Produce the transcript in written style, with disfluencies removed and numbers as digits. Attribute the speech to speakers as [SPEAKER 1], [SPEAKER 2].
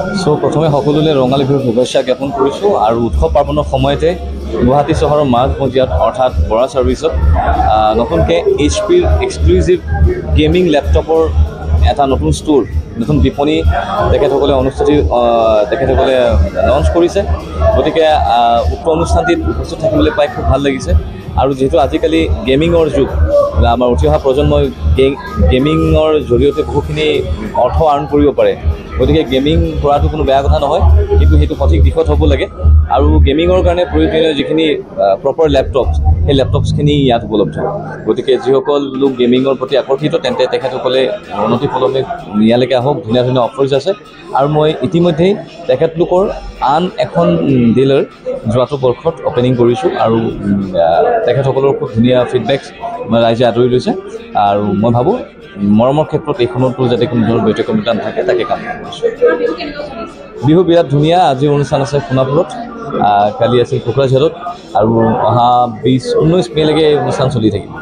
[SPEAKER 1] So প্ৰথমে সকলোলৈ ৰঙালী বিহুৰ শুভেচ্ছা জ্ঞাপন কৰিছোঁ আৰু উৎসৱ পাৰ্বণৰ সময়তে গুৱাহাটী চহৰৰ মাজমজিয়াত অৰ্থাৎ বৰা ছাৰ্ভিচত নতুনকৈ HPৰ এক্সক্লুজিভ গেমিং লেপটপৰ এটা নতুন ষ্ট'ৰ নতুন বিপণী তেখেতসকলে তেখেতসকলে লঞ্চ কৰিছে। গতিকে উক্ত অনুষ্ঠানটিত উপস্থিত থাকিবলৈ পাই খুব ভাল লাগিছে আৰু যেহেতু আজিকালি গেমিঙৰ যুগ আমাৰ উঠি অহা প্ৰজন্মই গেমিঙৰ জৰিয়তে বহুখিনি অৰ্থ আৰ্ণ কৰিব পাৰে। গতিকে গেমিং কৰাটো কোনো বেয়া কথা নহয়, কিন্তু সেইটো সঠিক দিশত হ'ব লাগে আৰু গেমিঙৰ কাৰণে প্ৰয়োজনীয় যিখিনি প্ৰপাৰ লেপটপছ সেই লেপটপছখিনি ইয়াত উপলব্ধ। গতিকে যিসকল লোক গেমিঙৰ প্ৰতি আকৰ্ষিত তেন্তে তেখেতসকলে অনতিপলমে ইয়ালৈকে আহক। ধুনীয়া ধুনীয়া অফাৰ্ছ আছে আৰু মই ইতিমধ্যেই তেখেতলোকৰ আন এখন ডিলাৰ যোৱাটো বৰ্ষত অপেনিং কৰিছোঁ আৰু তেখেতসকলৰ খুব ধুনীয়া ফিডবেকছ ৰাইজে আদৰি লৈছে আৰু মই ভাবোঁ মৰমৰ ক্ষেত্ৰত এইখনতো যাতে কোনো ধৰণৰ ব্যতিক্ৰমিতা নাথাকে তাকে কাম কৰিছোঁ। বিহু বিৰাট ধুনীয়া। আজিৰ অনুষ্ঠান আছে সোণাপুৰত, কালি আছিল কোকৰাঝাৰত আৰু অহা 20-19 মেলৈকে অনুষ্ঠান চলি থাকিব।